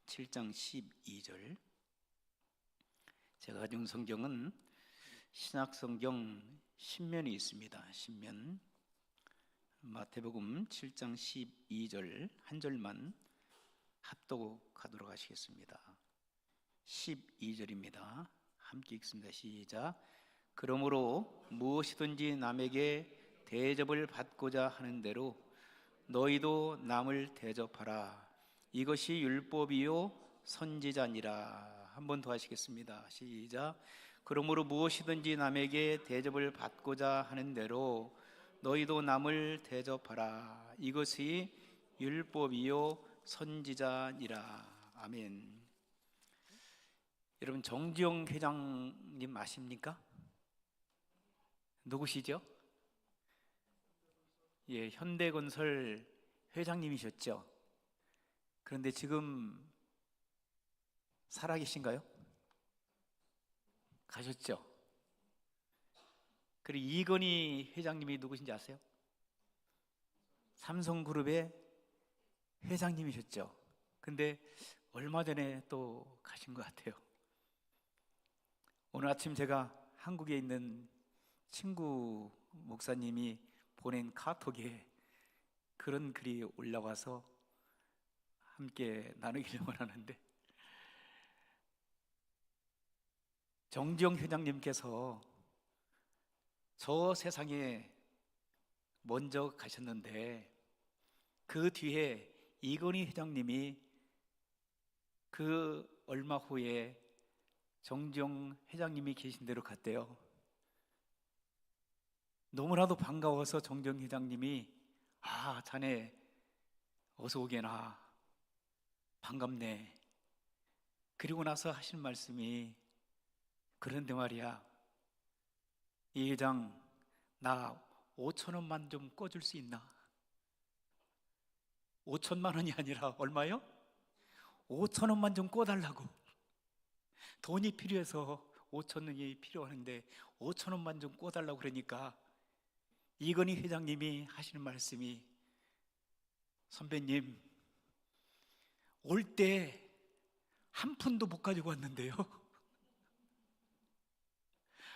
7장 12절. 제가 가진 성경은 신약성경 신면이 있습니다. 신면 마태복음 7장 12절 한 절만 합독하도록 하시겠습니다. 12절입니다. 함께 읽습니다. 시작. 그러므로 무엇이든지 남에게 대접을 받고자 하는 대로 너희도 남을 대접하라. 이것이 율법이요 선지자니라. 한 번 더 하시겠습니다. 시작. 그러므로 무엇이든지 남에게 대접을 받고자 하는 대로 너희도 남을 대접하라. 이것이 율법이요 선지자니라. 아멘. 여러분, 정지용 회장님 아십니까? 누구시죠? 예, 현대건설 회장님이셨죠. 그런데 지금 살아계신가요? 가셨죠. 그리고 이건희 회장님이 누구신지 아세요? 삼성그룹의 회장님이셨죠. 근데 얼마 전에 또 가신 것 같아요. 오늘 아침 제가 한국에 있는 친구 목사님이 보낸 카톡에 그런 글이 올라와서 함께 나누기를 원하는데, 정지용 회장님께서 저 세상에 먼저 가셨는데 그 뒤에 이건희 회장님이 그 얼마 후에 정지용 회장님이 계신 대로 갔대요. 너무나도 반가워서 정지용 회장님이 자네 어서 오게나, 반갑네. 그리고 나서 하신 말씀이, 그런데 말이야, 이 회장, 나 5,000원만 좀 꿔줄 수 있나? 5천만 원이 아니라 얼마요? 5,000원만 좀 꿔달라고. 돈이 필요해서 5,000원이 필요한데 5,000원만 좀 꿔달라고. 그러니까 이건희 회장님이 하시는 말씀이, 선배님, 올 때 한 푼도 못 가지고 왔는데요.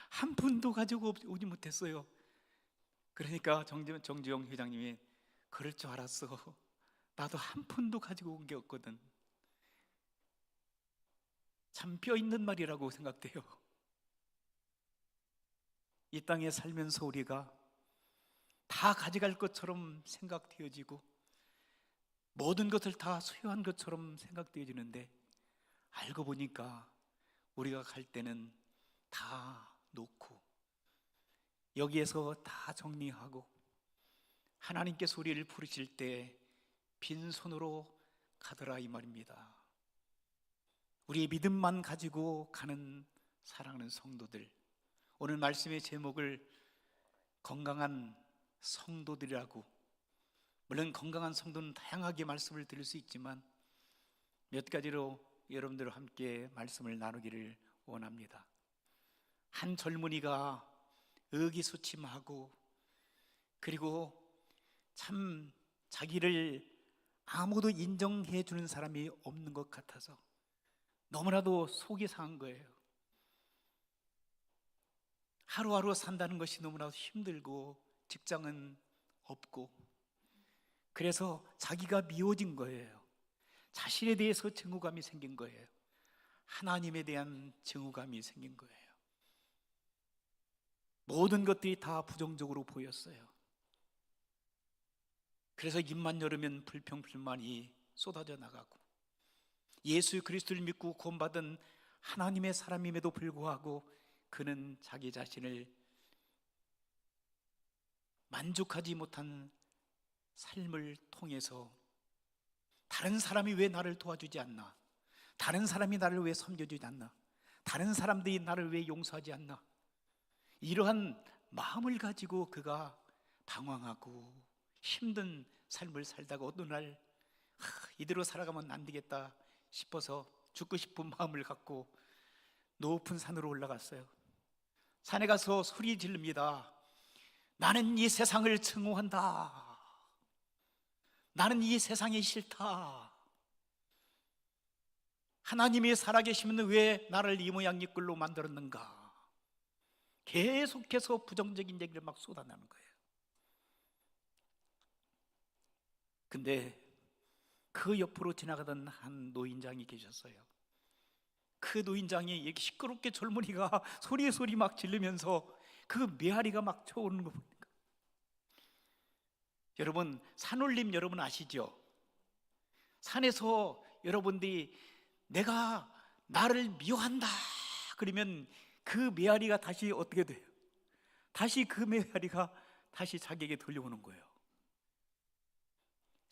한 푼도 가지고 오지 못했어요. 그러니까 정지용 회장님이, 그럴 줄 알았어. 나도 한 푼도 가지고 온 게 없거든. 참 뼈 있는 말이라고 생각돼요. 이 땅에 살면서 우리가 다 가져갈 것처럼 생각되어지고 모든 것을 다 소유한 것처럼 생각되어지는데, 알고 보니까 우리가 갈 때는 다 놓고 여기에서 다 정리하고 하나님께서 우리를 부르실 때 빈손으로 가더라, 이 말입니다. 우리의 믿음만 가지고 가는 사랑하는 성도들, 오늘 말씀의 제목을 건강한 성도들이라고. 물론 건강한 성도는 다양하게 말씀을 드릴 수 있지만 몇 가지로 여러분들과 함께 말씀을 나누기를 원합니다. 한 젊은이가 의기소침하고, 그리고 참 자기를 아무도 인정해 주는 사람이 없는 것 같아서 너무나도 속이 상한 거예요. 하루하루 산다는 것이 너무나도 힘들고 직장은 없고, 그래서 자기가 미워진 거예요. 자신에 대해서 증오감이 생긴 거예요. 하나님에 대한 증오감이 생긴 거예요. 모든 것들이 다 부정적으로 보였어요. 그래서 입만 열으면 불평 불만이 쏟아져 나가고, 예수 그리스도를 믿고 구원받은 하나님의 사람임에도 불구하고 그는 자기 자신을 만족하지 못한 삶을 통해서, 다른 사람이 왜 나를 도와주지 않나? 다른 사람이 나를 왜 섬겨주지 않나? 다른 사람들이 나를 왜 용서하지 않나? 이러한 마음을 가지고 그가 방황하고 힘든 삶을 살다가 어느 날 이대로 살아가면 안 되겠다 싶어서 죽고 싶은 마음을 갖고 높은 산으로 올라갔어요. 산에 가서 소리 지릅니다. 나는 이 세상을 증오한다. 나는 이 세상이 싫다. 하나님이 살아계시면 왜 나를 이 모양 이 꼴로 만들었는가? 계속해서 부정적인 얘기를 막 쏟아내는 거예요. 근데 그 옆으로 지나가던 한 노인장이 계셨어요. 그 노인장이 이렇게 시끄럽게 젊은이가 소리 막 지르면서 그 메아리가 막 쳐오르는 거 보니까, 여러분 산울림 여러분 아시죠? 산에서 여러분들이 내가 나를 미워한다 그러면 그 메아리가 다시 어떻게 돼요? 다시 그 메아리가 다시 자기에게 들려오는 거예요.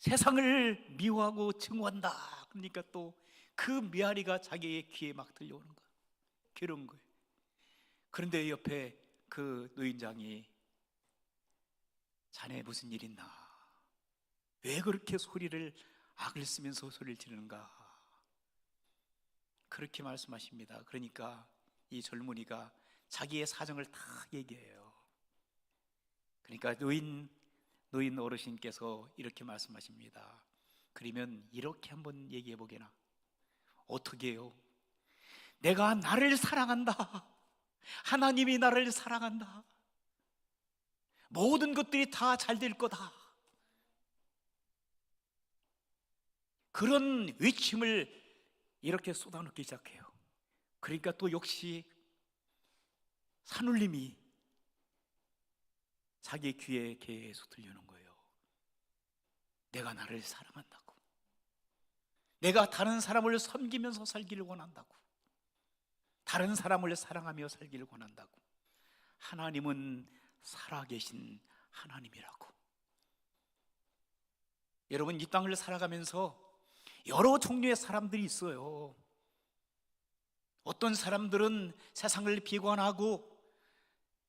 세상을 미워하고 증오한다 그러니까 또 그 메아리가 자기의 귀에 막 들려오는 거예요. 괴로운 거예요. 그런데 옆에 그 노인장이 자네 무슨 일 있나? 왜 그렇게 소리를 악을 쓰면서 소리를 지르는가? 그렇게 말씀하십니다. 그러니까 이 젊은이가 자기의 사정을 다 얘기해요. 그러니까 노인 어르신께서 이렇게 말씀하십니다. 그러면 이렇게 한번 얘기해 보게나. 어떻게 해요? 내가 나를 사랑한다. 하나님이 나를 사랑한다. 모든 것들이 다 잘 될 거다. 그런 외침을 이렇게 쏟아놓기 시작해요. 그러니까 또 역시 산울림이 자기 귀에 계속 들려오는 거예요. 내가 나를 사랑한다고. 내가 다른 사람을 섬기면서 살기를 원한다고. 다른 사람을 사랑하며 살기를 원한다고. 하나님은 살아계신 하나님이라고. 여러분 이 땅을 살아가면서 여러 종류의 사람들이 있어요. 어떤 사람들은 세상을 비관하고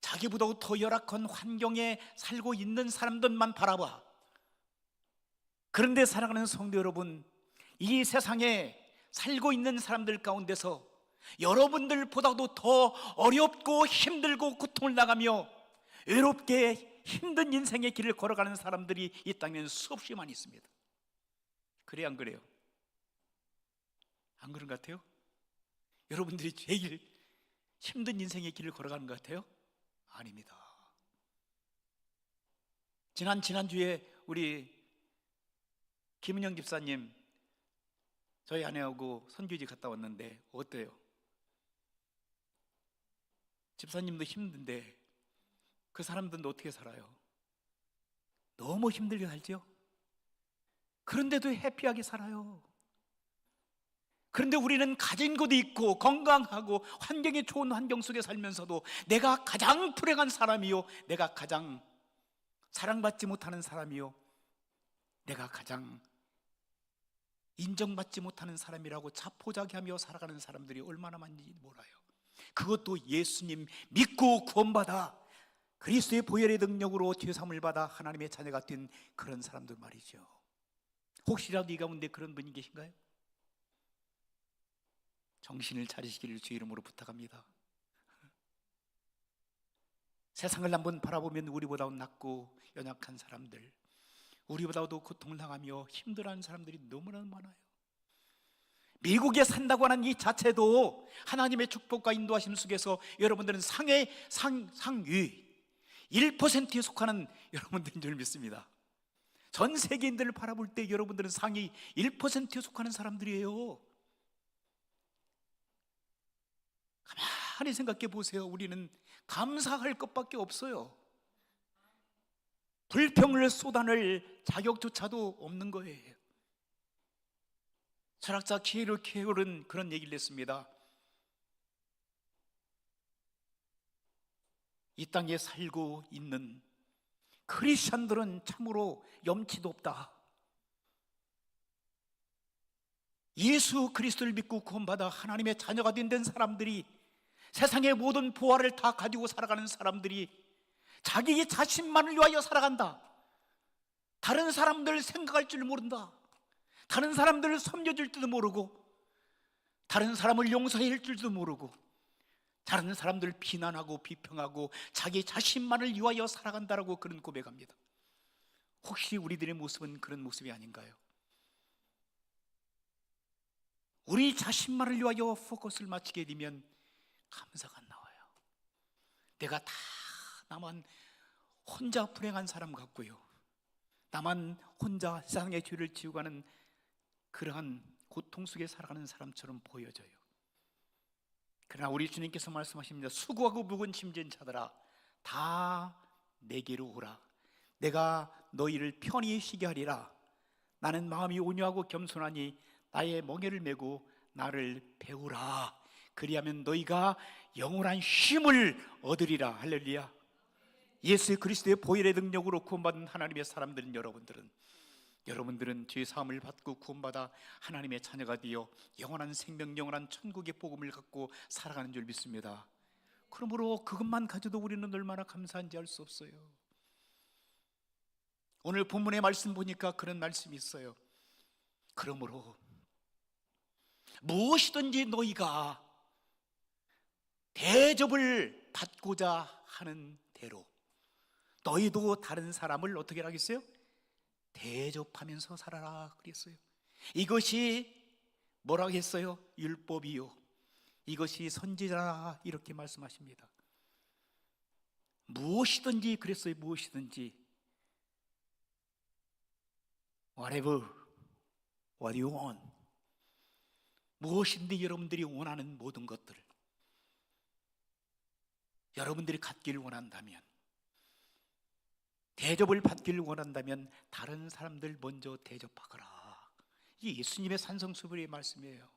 자기보다 더 열악한 환경에 살고 있는 사람들만 바라봐. 그런데 사랑하는 성도 여러분, 이 세상에 살고 있는 사람들 가운데서 여러분들보다도 더 어렵고 힘들고 고통을 당하며 외롭게 힘든 인생의 길을 걸어가는 사람들이 이 땅에는 수없이 많이 있습니다. 그래요, 안 그래요? 안 그런 것 같아요? 여러분들이 제일 힘든 인생의 길을 걸어가는 것 같아요? 아닙니다. 지난주에 우리 김은영 집사님 저희 아내하고 선교지 갔다 왔는데 어때요? 집사님도 힘든데 그 사람들은 어떻게 살아요? 너무 힘들게 살죠? 그런데도 해피하게 살아요. 그런데 우리는 가진 것도 있고 건강하고 환경이 좋은 환경 속에 살면서도 내가 가장 불행한 사람이요, 내가 가장 사랑받지 못하는 사람이요, 내가 가장 인정받지 못하는 사람이라고 자포자기하며 살아가는 사람들이 얼마나 많은지 몰라요. 그것도 예수님 믿고 구원받아 그리스도의 보혈의 능력으로 죄사함을 받아 하나님의 자녀가 된 그런 사람들 말이죠. 혹시라도 이 가운데 그런 분이 계신가요? 정신을 차리시기를 주 이름으로 부탁합니다. 세상을 한번 바라보면 우리보다 낮고 연약한 사람들, 우리보다도 고통을 당하며 힘들어하는 사람들이 너무나 많아요. 미국에 산다고 하는 이 자체도 하나님의 축복과 인도하심 속에서 여러분들은 상위 1%에 속하는 여러분들인 줄 믿습니다. 전 세계인들을 바라볼 때 여러분들은 상위 1%에 속하는 사람들이에요. 가만히 생각해 보세요. 우리는 감사할 것밖에 없어요. 불평을 쏟아낼 자격조차도 없는 거예요. 철학자 키에르 케골은 그런 얘기를 했습니다. 이 땅에 살고 있는 크리스천들은 참으로 염치도 없다. 예수 그리스도를 믿고 구원받아 하나님의 자녀가 된 사람들이, 세상의 모든 보화를 다 가지고 살아가는 사람들이 자기 자신만을 위하여 살아간다. 다른 사람들 생각할 줄 모른다. 다른 사람들을 섬겨줄 줄도 모르고, 다른 사람을 용서할 줄도 모르고, 다른 사람들을 비난하고 비평하고 자기 자신만을 위하여 살아간다라고 그런 고백합니다. 혹시 우리들의 모습은 그런 모습이 아닌가요? 우리 자신만을 위하여 포커스를 맞추게 되면 감사가 안 나와요. 내가 다 나만 혼자 불행한 사람 같고요, 나만 혼자 세상의 죄를 지우고 가는 그러한 고통 속에 살아가는 사람처럼 보여져요. 그러나 우리 주님께서 말씀하십니다. 수고하고 무거운 짐진 자들아 다 내게로 오라. 내가 너희를 편히 쉬게 하리라. 나는 마음이 온유하고 겸손하니 나의 멍에를 메고 나를 배우라. 그리하면 너희가 영원한 쉼을 얻으리라. 할렐루야. 예수 그리스도의 보혈의 능력으로 구원받은 하나님의 사람들은 여러분들은 죄 사함을 받고 구원받아 하나님의 자녀가 되어 영원한 생명, 영원한 천국의 복음을 갖고 살아가는 줄 믿습니다. 그러므로 그것만 가져도 우리는 얼마나 감사한지 알 수 없어요. 오늘 본문의 말씀 보니까 그런 말씀이 있어요. 그러므로 무엇이든지 너희가 대접을 받고자 하는 대로 너희도 다른 사람을 어떻게 하겠어요? 대접하면서 살아라 그랬어요. 이것이 뭐라고 했어요? 율법이요, 이것이 선지자라, 이렇게 말씀하십니다. 무엇이든지 그랬어요. 무엇이든지, whatever, what you want, 무엇인지 여러분들이 원하는 모든 것들을 여러분들이 갖기를 원한다면, 대접을 받기를 원한다면 다른 사람들 먼저 대접하거라. 이게 예수님의 산성수훈의 말씀이에요.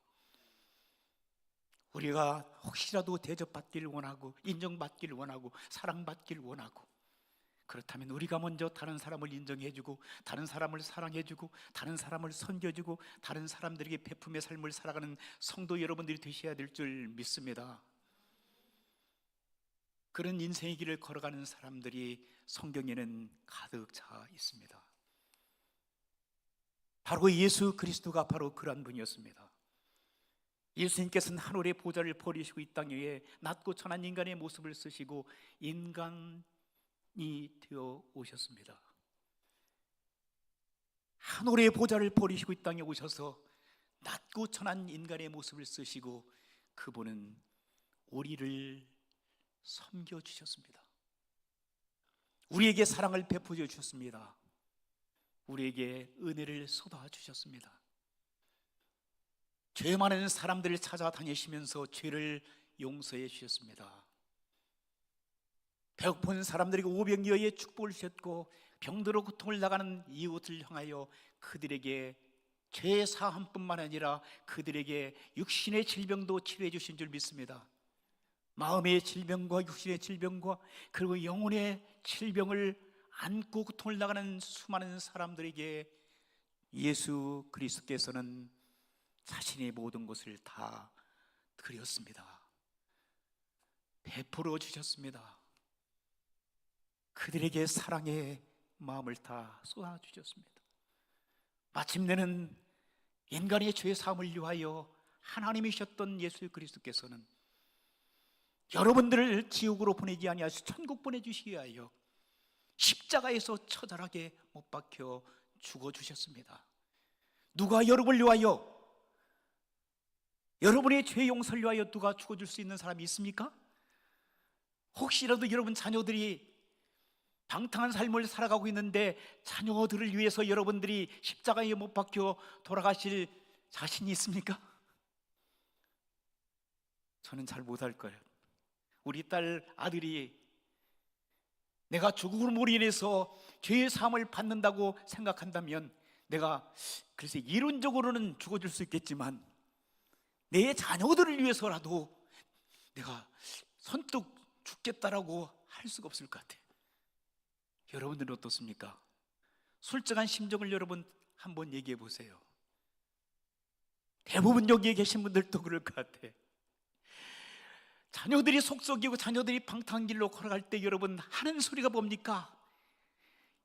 우리가 혹시라도 대접받기를 원하고 인정받기를 원하고 사랑받기를 원하고, 그렇다면 우리가 먼저 다른 사람을 인정해주고 다른 사람을 사랑해주고 다른 사람을 섬겨주고 다른 사람들에게 베품의 삶을 살아가는 성도 여러분들이 되셔야 될 줄 믿습니다. 그런 인생의 길을 걸어가는 사람들이 성경에는 가득 차 있습니다. 바로 예수 그리스도가 바로 그런 분이었습니다. 예수님께서는 하늘의 보좌를 버리시고 이 땅 위에 낮고 천한 인간의 모습을 쓰시고 인간이 되어 오셨습니다. 하늘의 보좌를 버리시고 이 땅에 오셔서 낮고 천한 인간의 모습을 쓰시고 그분은 우리를 섬겨주셨습니다. 우리에게 사랑을 베풀어 주셨습니다. 우리에게 은혜를 쏟아주셨습니다. 죄 많은 사람들을 찾아다니시면서 죄를 용서해 주셨습니다. 배고픈 사람들에게 오병이어의 축복을 주셨고 병들어 고통을 나가는 이웃을 향하여 그들에게 죄 사함뿐만 아니라 그들에게 육신의 질병도 치료해 주신 줄 믿습니다. 마음의 질병과 육신의 질병과 그리고 영혼의 질병을 안고 고통을 나가는 수많은 사람들에게 예수 그리스도께서는 자신의 모든 것을 다 드렸습니다. 베풀어 주셨습니다. 그들에게 사랑의 마음을 다 쏟아 주셨습니다. 마침내는 인간의 죄 사함을 위하여 하나님이셨던 예수 그리스도께서는 여러분들을 지옥으로 보내지 아니하시고 천국 보내주시기 위하여 십자가에서 처절하게 못 박혀 죽어주셨습니다. 누가 여러분을 위하여, 여러분의 죄 용서를 위하여 누가 죽어줄 수 있는 사람이 있습니까? 혹시라도 여러분 자녀들이 방탕한 삶을 살아가고 있는데 자녀들을 위해서 여러분들이 십자가에 못 박혀 돌아가실 자신이 있습니까? 저는 잘 못할 거예요. 우리 딸 아들이 내가 죽음으로 인해서 죄의 사함을 받는다고 생각한다면 내가 글쎄 이론적으로는 죽어줄 수 있겠지만 내 자녀들을 위해서라도 내가 선뜻 죽겠다라고 할 수가 없을 것 같아요. 여러분들은 어떻습니까? 솔직한 심정을 여러분 한번 얘기해 보세요. 대부분 여기에 계신 분들도 그럴 것 같아요. 자녀들이 속썩이고 자녀들이 방탕한 길로 걸어갈 때 여러분 하는 소리가 뭡니까?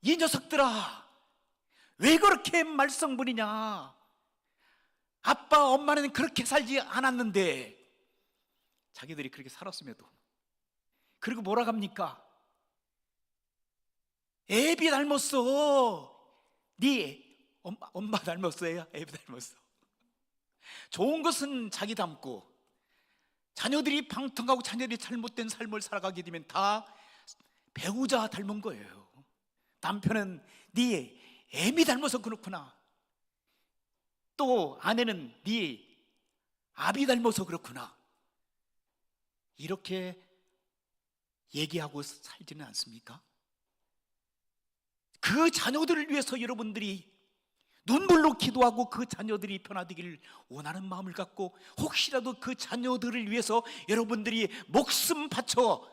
이 녀석들아, 왜 그렇게 말썽부리냐? 아빠 엄마는 그렇게 살지 않았는데. 자기들이 그렇게 살았음에도. 그리고 뭐라 합니까? 애비 닮았어. 네 엄마 닮았어요? 애비 닮았어. 좋은 것은 자기 닮고, 자녀들이 방탕하고 자녀들이 잘못된 삶을 살아가게 되면 다 배우자 닮은 거예요. 남편은 네 애미 닮아서 그렇구나, 또 아내는 네 아비 닮아서 그렇구나, 이렇게 얘기하고 살지는 않습니까? 그 자녀들을 위해서 여러분들이 눈물로 기도하고 그 자녀들이 변화되기를 원하는 마음을 갖고, 혹시라도 그 자녀들을 위해서 여러분들이 목숨 바쳐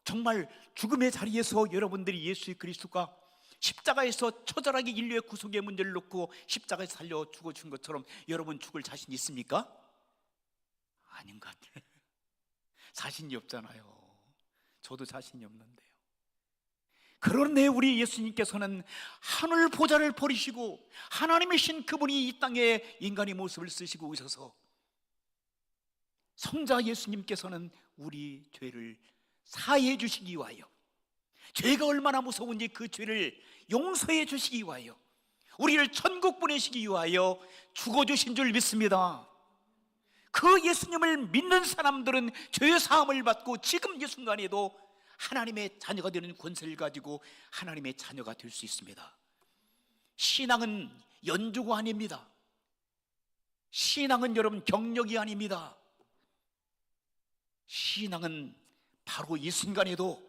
정말 죽음의 자리에서 여러분들이 예수 그리스도가 십자가에서 처절하게 인류의 구속의 문제를 놓고 십자가에 살려 죽어준 것처럼 여러분 죽을 자신 있습니까? 아닌 것 같아요. 자신이 없잖아요. 저도 자신이 없는데요. 그런데 우리 예수님께서는 하늘 보좌를 버리시고 하나님이신 그분이 이 땅에 인간의 모습을 쓰시고 오셔서, 성자 예수님께서는 우리 죄를 사해해 주시기 위하여, 죄가 얼마나 무서운지 그 죄를 용서해 주시기 위하여, 우리를 천국 보내시기 위하여 죽어주신 줄 믿습니다. 그 예수님을 믿는 사람들은 죄 사함을 받고 지금 이 순간에도 하나님의 자녀가 되는 권세를 가지고 하나님의 자녀가 될 수 있습니다. 신앙은 연주가 아닙니다. 신앙은 여러분 경력이 아닙니다. 신앙은 바로 이 순간에도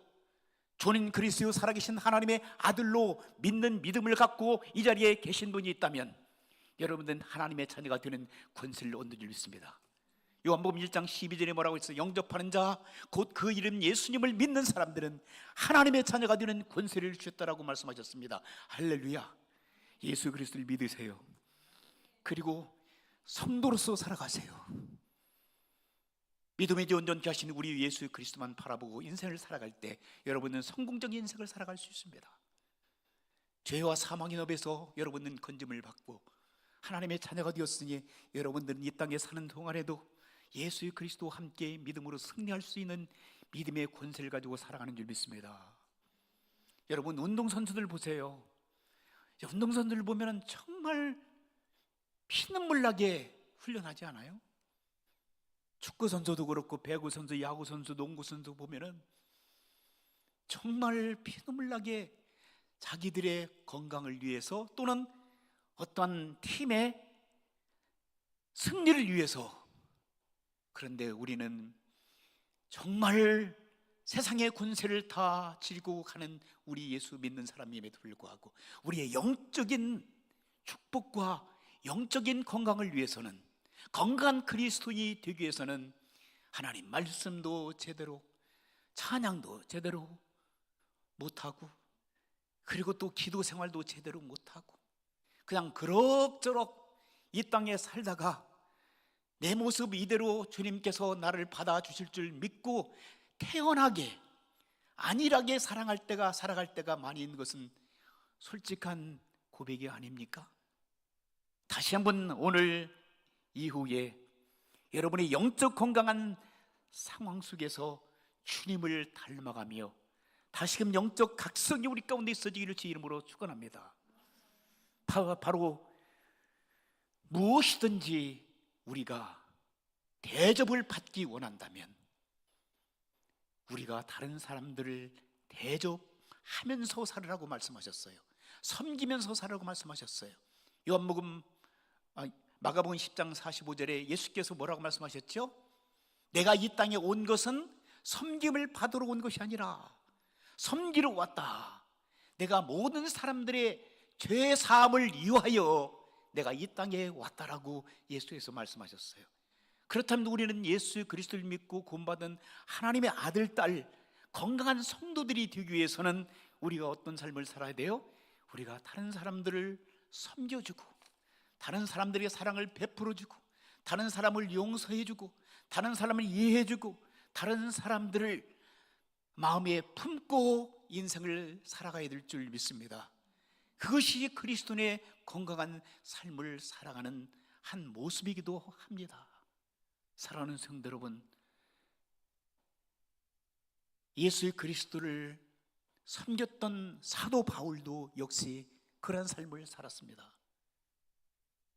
주님 그리스도 살아계신 하나님의 아들로 믿는 믿음을 갖고 이 자리에 계신 분이 있다면 여러분들은 하나님의 자녀가 되는 권세를 얻는 줄 믿습니다. 요한복음 1장 12절에 뭐라고 했어요? 영접하는 자, 곧 그 이름 예수님을 믿는 사람들은 하나님의 자녀가 되는 권세를 주셨다라고 말씀하셨습니다. 할렐루야. 예수 그리스도를 믿으세요. 그리고 성도로서 살아가세요. 믿음의 온전케 하시는 우리 예수 그리스도만 바라보고 인생을 살아갈 때 여러분은 성공적인 인생을 살아갈 수 있습니다. 죄와 사망의 법에서 여러분은 건짐을 받고 하나님의 자녀가 되었으니 여러분들은 이 땅에 사는 동안에도 예수 그리스도와 함께 믿음으로 승리할 수 있는 믿음의 권세를 가지고 살아가는 줄 믿습니다. 여러분 운동선수들 보세요. 운동선수들 보면 정말 피눈물 나게 훈련하지 않아요? 축구선수도 그렇고 배구선수, 야구선수, 농구선수 보면 정말 피눈물 나게 자기들의 건강을 위해서 또는 어떠한 팀의 승리를 위해서. 그런데 우리는 정말 세상의 권세를 다 지고 가는 우리 예수 믿는 사람임에도 불구하고 우리의 영적인 축복과 영적인 건강을 위해서는, 건강한 그리스도인이 되기 위해서는 하나님 말씀도 제대로, 찬양도 제대로 못하고, 그리고 또 기도 생활도 제대로 못하고 그냥 그럭저럭 이 땅에 살다가 내 모습 이대로 주님께서 나를 받아주실 줄 믿고 태연하게 안일하게 살아갈 때가 많이 있는 것은 솔직한 고백이 아닙니까? 다시 한번 오늘 이후에 여러분의 영적 건강한 상황 속에서 주님을 닮아가며 다시금 영적 각성이 우리 가운데 있어지기를 주 이름으로 축원합니다. 바로 무엇이든지 우리가 대접을 받기 원한다면 우리가 다른 사람들을 대접하면서 살으라고 말씀하셨어요. 섬기면서 살으라고 말씀하셨어요. 마가복음 10장 45절에 예수께서 뭐라고 말씀하셨죠? 내가 이 땅에 온 것은 섬김을 받으러 온 것이 아니라 섬기러 왔다. 내가 모든 사람들의 죄 사함을 위하여 내가 이 땅에 왔다라고 예수께서 말씀하셨어요. 그렇다면 우리는 예수 그리스도를 믿고 구원받은 하나님의 아들, 딸, 건강한 성도들이 되기 위해서는 우리가 어떤 삶을 살아야 돼요? 우리가 다른 사람들을 섬겨주고, 다른 사람들에게 사랑을 베풀어주고, 다른 사람을 용서해주고, 다른 사람을 이해해주고, 다른 사람들을 마음에 품고 인생을 살아가야 될 줄 믿습니다. 그것이 그리스도인의 건강한 삶을 살아가는 한 모습이기도 합니다. 사랑하는 성도 여러분, 예수 그리스도를 섬겼던 사도 바울도 역시 그런 삶을 살았습니다.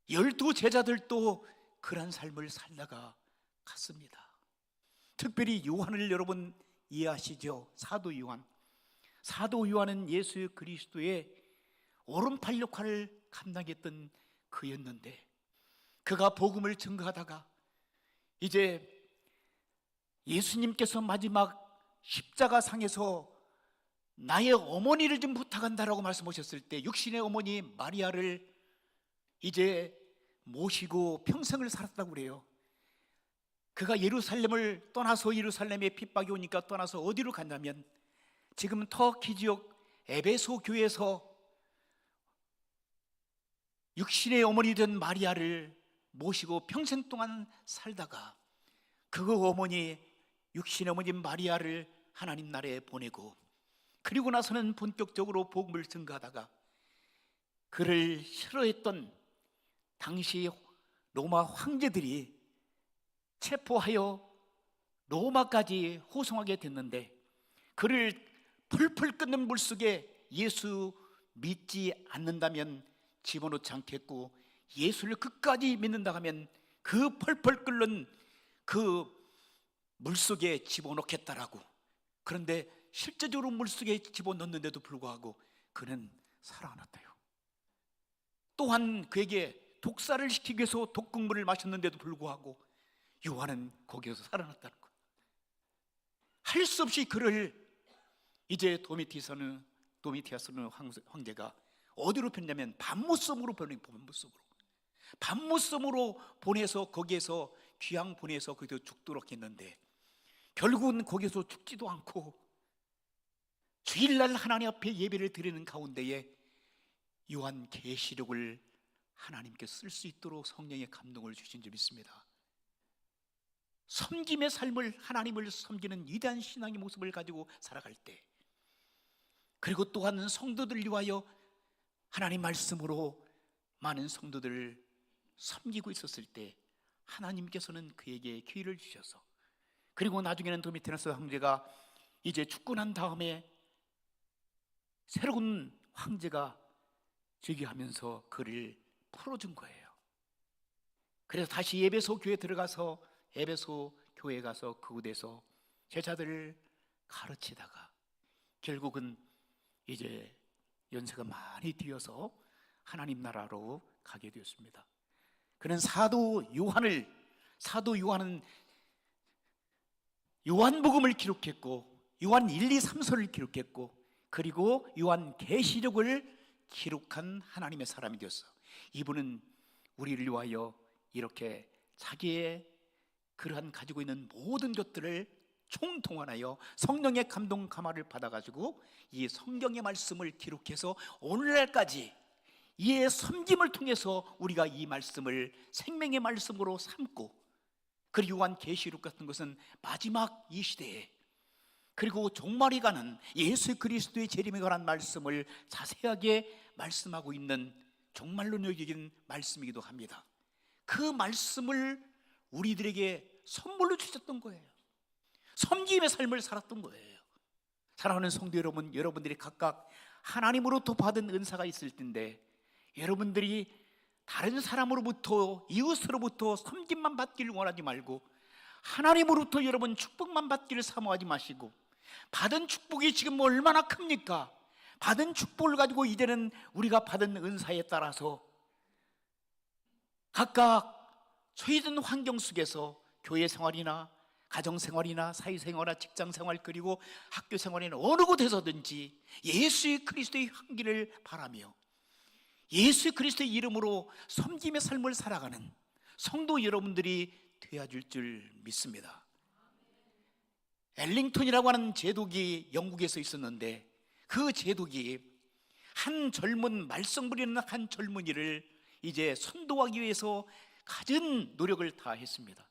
12 제자들도 그런 삶을 살다가 갔습니다. 특별히 요한을 여러분 이해하시죠? 사도 요한. 사도 요한은 예수 그리스도의 오른팔 역할을 감당했던 그였는데, 그가 복음을 증거하다가 이제 예수님께서 마지막 십자가상에서 나의 어머니를 좀 부탁한다라고 말씀하셨을 때, 육신의 어머니 마리아를 이제 모시고 평생을 살았다고 그래요. 그가 예루살렘을 떠나서, 예루살렘에 핍박이 오니까 떠나서 어디로 갔냐면 지금 터키 지역 에베소 교회에서 육신의 어머니 된 마리아를 모시고 평생 동안 살다가 그 어머니, 육신의 어머니 마리아를 하나님 나라에 보내고, 그리고 나서는 본격적으로 복음을 증거하다가 그를 싫어했던 당시 로마 황제들이 체포하여 로마까지 호송하게 됐는데, 그를 풀풀 끓는 물속에 예수 믿지 않는다면 집어넣지 않겠고, 예수를 끝까지 믿는다 하면 그 펄펄 끓는 그 물속에 집어넣겠다라고. 그런데 실제적으로 물속에 집어넣는데도 불구하고 그는 살아났대요. 또한 그에게 독사를 시키기 위해서 독극물을 마셨는데도 불구하고 요한은 거기에서 살아났다는 거예요. 할 수 없이 그를 이제 도미티아스는 황제가 어디로 보냈냐면 밤모섬으로 보내고, 밤모섬으로 보내서 거기에서 귀양 보내서 거기서 죽도록 했는데, 결국은 거기서 죽지도 않고 주일날 하나님 앞에 예배를 드리는 가운데에 요한 계시록을 하나님께 쓸 수 있도록 성령의 감동을 주신 줄 믿습니다. 섬김의 삶을, 하나님을 섬기는 위대한 신앙의 모습을 가지고 살아갈 때, 그리고 또한 성도들을 위하여 하나님 말씀으로 많은 성도들을 섬기고 있었을 때 하나님께서는 그에게 기회를 주셔서, 그리고 나중에는 도미티아스 황제가 이제 죽고 난 다음에 새로운 황제가 즉위하면서 그를 풀어준 거예요. 그래서 다시 에베소 교회에 들어가서 에베소 교회에 가서 그곳에서 제자들을 가르치다가 결국은 이제 연세가 많이 뛰어서 하나님 나라로 가게 되었습니다. 그는 사도 요한은 요한복음을 기록했고, 요한 1, 2, 3서를 기록했고, 그리고 요한 계시록을 기록한 하나님의 사람이 되었어. 이분은 우리를 위하여 이렇게 자기의 그러한 가지고 있는 모든 것들을 총동원하여 성령의 감동 감화를 받아가지고 이 성경의 말씀을 기록해서 오늘날까지 이의 섬김을 통해서 우리가 이 말씀을 생명의 말씀으로 삼고, 그리고 요한 계시록 같은 것은 마지막 이 시대에, 그리고 종말이 가는 예수 그리스도의 재림에 관한 말씀을 자세하게 말씀하고 있는 종말론적인 말씀이기도 합니다. 그 말씀을 우리들에게 선물로 주셨던 거예요. 섬김의 삶을 살았던 거예요. 사랑하는 성도 여러분, 여러분들이 각각 하나님으로부터 받은 은사가 있을 텐데, 여러분들이 다른 사람으로부터, 이웃으로부터 섬김만 받기를 원하지 말고 하나님으로부터 여러분 축복만 받기를 사모하지 마시고, 받은 축복이 지금 얼마나 큽니까? 받은 축복을 가지고 이제는 우리가 받은 은사에 따라서 각각 처해진 환경 속에서 교회 생활이나 가정 생활이나 사회 생활이나 직장 생활, 그리고 학교 생활이나 어느 곳에서든지 예수 그리스도의 향기를 바라며 예수 그리스도의 이름으로 섬김의 삶을 살아가는 성도 여러분들이 되어줄 줄 믿습니다. 엘링턴이라고 하는 제독이 영국에서 있었는데, 그 제독이 한 젊은 말썽 부리는 한 젊은이를 이제 선도하기 위해서 갖은 노력을 다했습니다.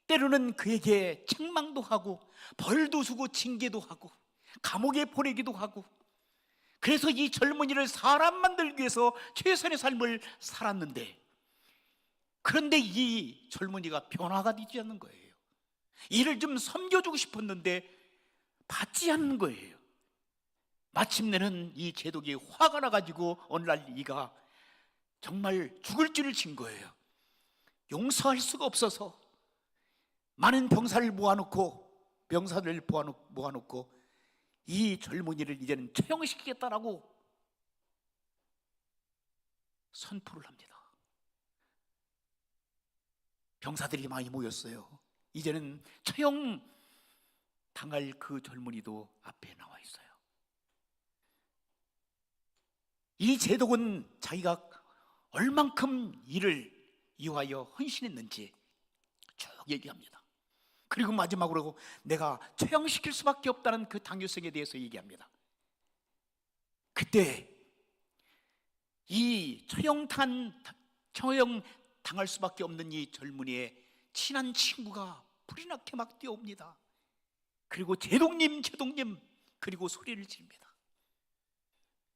때로는 그에게 책망도 하고 벌도 주고 징계도 하고 감옥에 보내기도 하고, 그래서 이 젊은이를 사람 만들기 위해서 최선의 삶을 살았는데, 그런데 이 젊은이가 변화가 되지 않는 거예요. 이를 좀 섬겨주고 싶었는데 받지 않는 거예요. 마침내는 이 제독이 화가 나가지고 어느 날 이가 정말 죽을 줄을 친 거예요. 용서할 수가 없어서 많은 병사를 모아놓고 이 젊은이를 이제는 처형시키겠다라고 선포를 합니다. 병사들이 많이 모였어요. 이제는 처형 당할 그 젊은이도 앞에 나와 있어요. 이 제독은 자기가 얼만큼 일을 이와여 헌신했는지 쭉 얘기합니다. 그리고 마지막으로 내가 처형시킬 수밖에 없다는 그 당위성에 대해서 얘기합니다. 그때 이 처형당할 수밖에 없는 이 젊은이의 친한 친구가 불이 나게 막 뛰어옵니다. 그리고 제독님 그리고 소리를 지릅니다.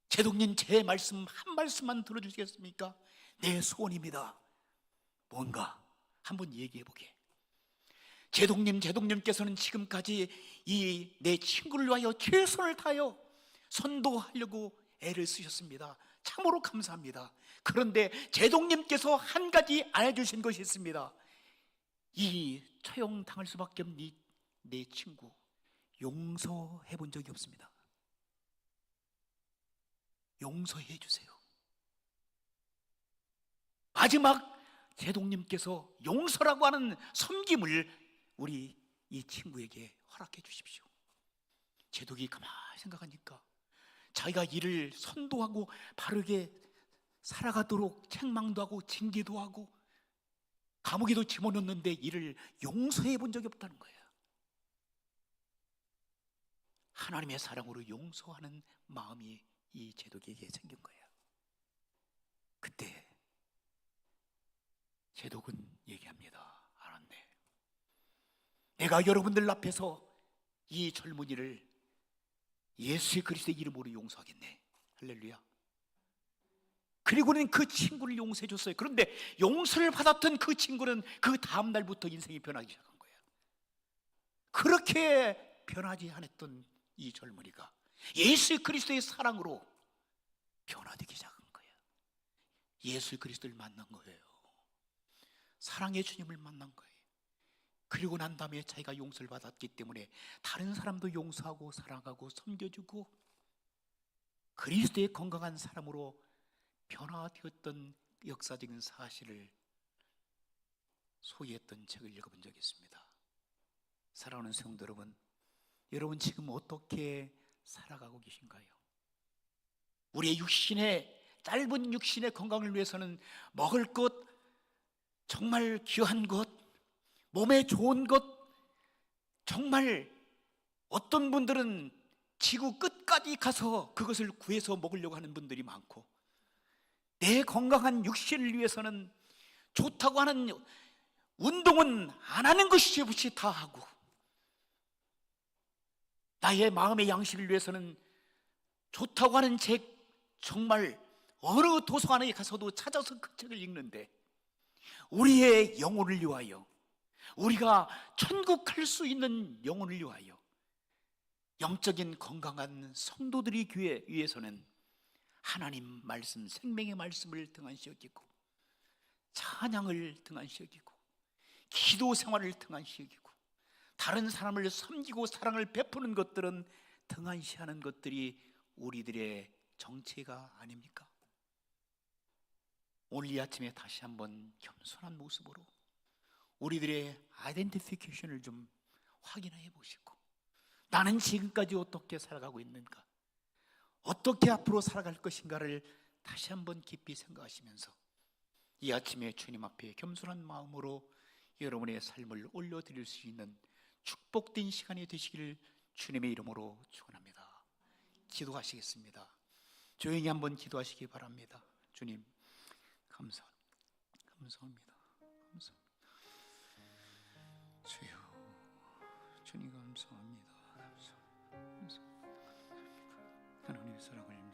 제독님, 제 말씀 한 말씀만 들어주시겠습니까? 내 소원입니다. 뭔가 한번 얘기해 보게. 제독님께서는 지금까지 이 내 친구를 위하여 최선을 다하여 선도하려고 애를 쓰셨습니다. 참으로 감사합니다. 그런데 제독님께서 한 가지 알려주신 것이 있습니다. 이 처형당할 수밖에 없는 내 친구 용서해 본 적이 없습니다. 용서해 주세요. 마지막 제독님께서 용서라고 하는 섬김을 우리 이 친구에게 허락해 주십시오. 제독이 가만히 생각하니까 자기가 이를 선도하고 바르게 살아가도록 책망도 하고 징계도 하고 감옥에도 집어넣는데 이를 용서해 본 적이 없다는 거예요. 하나님의 사랑으로 용서하는 마음이 이 제독에게 생긴 거예요. 그때 제독은 얘기합니다. 알았네. 내가 여러분들 앞에서 이 젊은이를 예수 그리스도의 이름으로 용서하겠네. 할렐루야. 그리고는 그 친구를 용서해 줬어요. 그런데 용서를 받았던 그 친구는 그 다음 날부터 인생이 변하기 시작한 거예요. 그렇게 변하지 않았던 이 젊은이가 예수 그리스도의 사랑으로 변화되기 시작한 거예요. 예수 그리스도를 만난 거예요. 사랑의 주님을 만난 거예요. 그리고 난 다음에 자기가 용서를 받았기 때문에 다른 사람도 용서하고 사랑하고 섬겨주고 그리스도의 건강한 사람으로 변화되었던 역사적인 사실을 소개했던 책을 읽어본 적이 있습니다. 사랑하는 성도 여러분, 여러분 지금 어떻게 살아가고 계신가요? 우리의 짧은 육신의 건강을 위해서는 먹을 것, 정말 귀한 것, 몸에 좋은 것, 정말 어떤 분들은 지구 끝까지 가서 그것을 구해서 먹으려고 하는 분들이 많고, 내 건강한 육신을 위해서는 좋다고 하는 운동은 안 하는 것이 다 하고, 나의 마음의 양식을 위해서는 좋다고 하는 책, 정말 어느 도서관에 가서도 찾아서 그 책을 읽는데, 우리의 영혼을 위하여, 우리가 천국 갈 수 있는 영혼을 위하여, 영적인 건강한 성도들이 위해서는 하나님 말씀, 생명의 말씀을 등한시 여기고, 찬양을 등한시 여기고, 기도 생활을 등한시 여기고, 다른 사람을 섬기고 사랑을 베푸는 것들은 등한시하는 것들이 우리들의 정체가 아닙니까? 오늘 이 아침에 다시 한번 겸손한 모습으로 우리들의 아이덴티피케이션을 좀 확인해 보시고, 나는 지금까지 어떻게 살아가고 있는가, 어떻게 앞으로 살아갈 것인가를 다시 한번 깊이 생각하시면서 이 아침에 주님 앞에 겸손한 마음으로 여러분의 삶을 올려드릴 수 있는 축복된 시간이 되시기를 주님의 이름으로 축원합니다. 기도하시겠습니다. 조용히 한번 기도하시기 바랍니다. 주님 감사합니다. 주여, 주님 감사합니다. 하나님의 사랑을